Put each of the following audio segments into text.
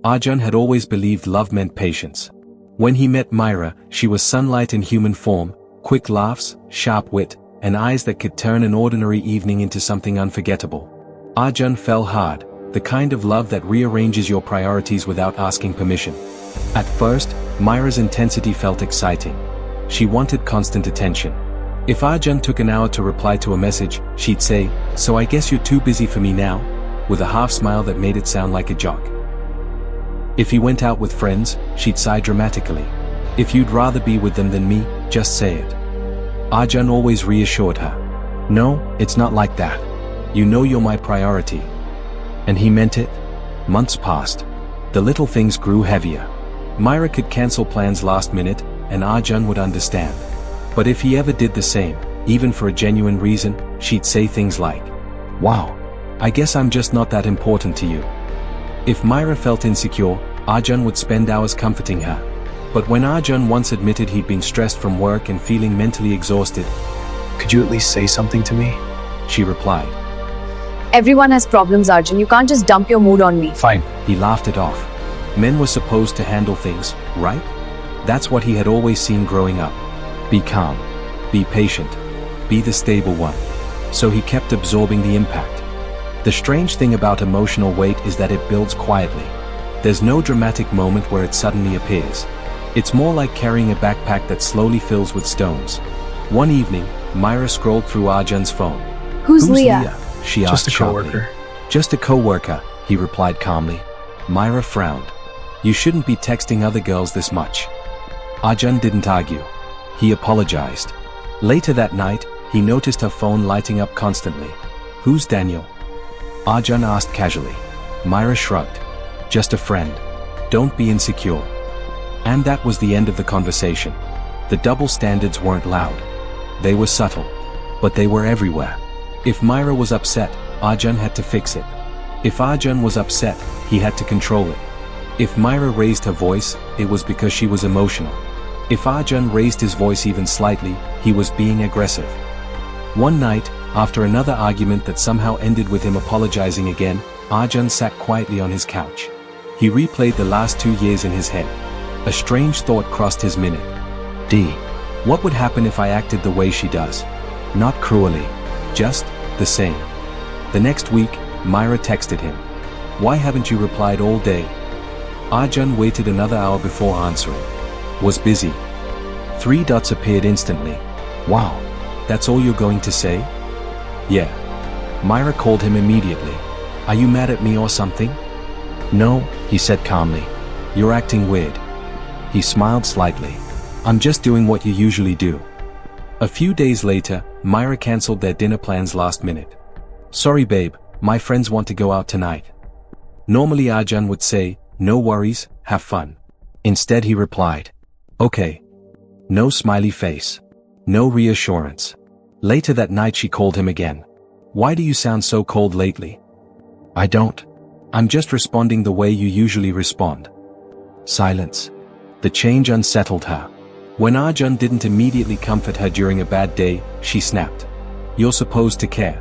Arjun had always believed love meant patience. When he met Mira, she was sunlight in human form, quick laughs, sharp wit, and eyes that could turn an ordinary evening into something unforgettable. Arjun fell hard, the kind of love that rearranges your priorities without asking permission. At first, Mira's intensity felt exciting. She wanted constant attention. If Arjun took an hour to reply to a message, she'd say, "So I guess you're too busy for me now?" with a half smile that made it sound like a joke. If he went out with friends, she'd sigh dramatically. "If you'd rather be with them than me, just say it." Arjun always reassured her. "No, it's not like that. You know you're my priority." And he meant it. Months passed. The little things grew heavier. Mira could cancel plans last minute, and Arjun would understand. But if he ever did the same, even for a genuine reason, she'd say things like, "Wow, I guess I'm just not that important to you." If Mira felt insecure, Arjun would spend hours comforting her. But when Arjun once admitted he'd been stressed from work and feeling mentally exhausted, "Could you at least say something to me?" she replied, Everyone has problems, Arjun. You can't just dump your mood on me. "Fine." He laughed it off. Men were supposed to handle things, right? That's what he had always seen growing up. Be calm. Be patient. Be the stable one. So he kept absorbing the impact. The strange thing about emotional weight is that it builds quietly. There's no dramatic moment where it suddenly appears. It's more like carrying a backpack that slowly fills with stones. One evening, Mira scrolled through Arjun's phone. Who's Leah? She asked "Just a sharply. coworker." "Just a coworker," he replied calmly. Mira frowned. "You shouldn't be texting other girls this much." Arjun didn't argue. He apologized. Later that night, he noticed her phone lighting up constantly. "Who's Daniel?" Arjun asked casually. Mira shrugged. "Just a friend. Don't be insecure." And that was the end of the conversation. The double standards weren't loud. They were subtle. But they were everywhere. If Mira was upset, Arjun had to fix it. If Arjun was upset, he had to control it. If Mira raised her voice, it was because she was emotional. If Arjun raised his voice even slightly, he was being aggressive. One night, after another argument that somehow ended with him apologizing again, Arjun sat quietly on his couch. He replayed the last 2 years in his head. A strange thought crossed his minute. What would happen if I acted the way she does? Not cruelly. Just the same. The next week, Mira texted him. "Why haven't you replied all day?" Arjun waited another hour before answering. "Was busy." 3 dots appeared instantly. "Wow, that's all you're going to say?" "Yeah." Mira called him immediately. "Are you mad at me or something?" "No," he said calmly. "You're acting weird." He smiled slightly. "I'm just doing what you usually do." A few days later, Mira cancelled their dinner plans last minute. "Sorry babe, my friends want to go out tonight." Normally Arjun would say, "No worries, have fun." Instead he replied, "Okay." No smiley face. No reassurance. Later that night she called him again. "Why do you sound so cold lately?" "I don't. I'm just responding the way you usually respond." Silence. The change unsettled her. When Arjun didn't immediately comfort her during a bad day, she snapped. "You're supposed to care."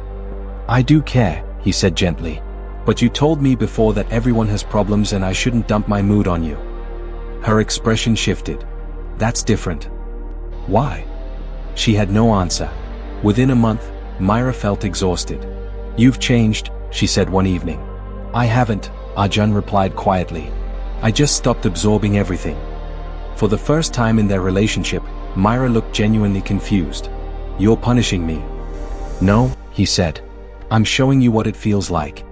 "I do care," he said gently. "But you told me before that everyone has problems and I shouldn't dump my mood on you." Her expression shifted. "That's different." "Why?" She had no answer. Within a month, Mira felt exhausted. "You've changed," she said one evening. "I haven't," Arjun replied quietly. "I just stopped absorbing everything." For the first time in their relationship, Mira looked genuinely confused. "You're punishing me." "No," he said. "I'm showing you what it feels like."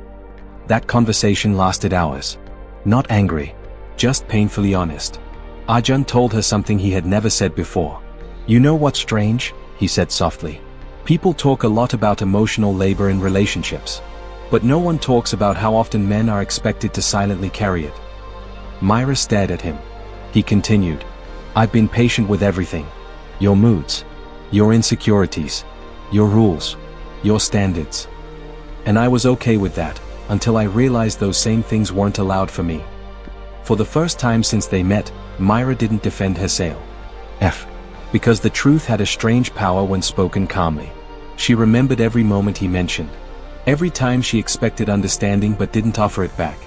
That conversation lasted hours. Not angry. Just painfully honest. Arjun told her something he had never said before. "You know what's strange?" he said softly. "People talk a lot about emotional labor in relationships. But no one talks about how often men are expected to silently carry it." Mira stared at him. He continued, "I've been patient with everything. Your moods. Your insecurities. Your rules. Your standards. And I was okay with that, until I realized those same things weren't allowed for me." For the first time since they met, Mira didn't defend her sale. Because the truth had a strange power when spoken calmly. She remembered every moment he mentioned. Every time she expected understanding but didn't offer it back.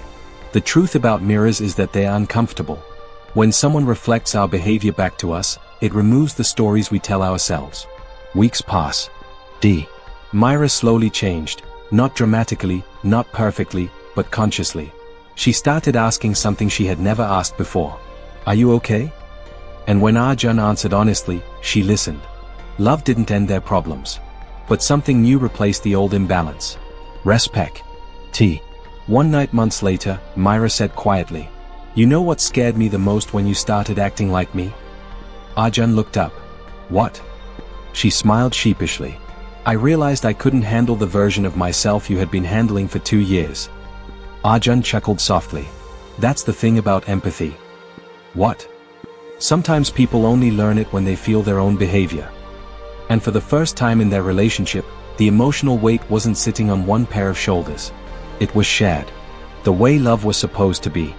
The truth about mirrors is that they are uncomfortable. When someone reflects our behavior back to us, it removes the stories we tell ourselves. Weeks pass. Myra slowly changed, not dramatically, not perfectly, but consciously. She started asking something she had never asked before. Are you okay? And when Arjun answered honestly, she listened. Love didn't end their problems. But something new replaced the old imbalance. Respect. One night months later, Myra said quietly, "You know what scared me the most when you started acting like me?" Arjun looked up. "What?" She smiled sheepishly. "I realized I couldn't handle the version of myself you had been handling for 2 years." Arjun chuckled softly. "That's the thing about empathy." "What?" "Sometimes people only learn it when they feel their own behavior." And for the first time in their relationship, the emotional weight wasn't sitting on one pair of shoulders. It was shared. The way love was supposed to be.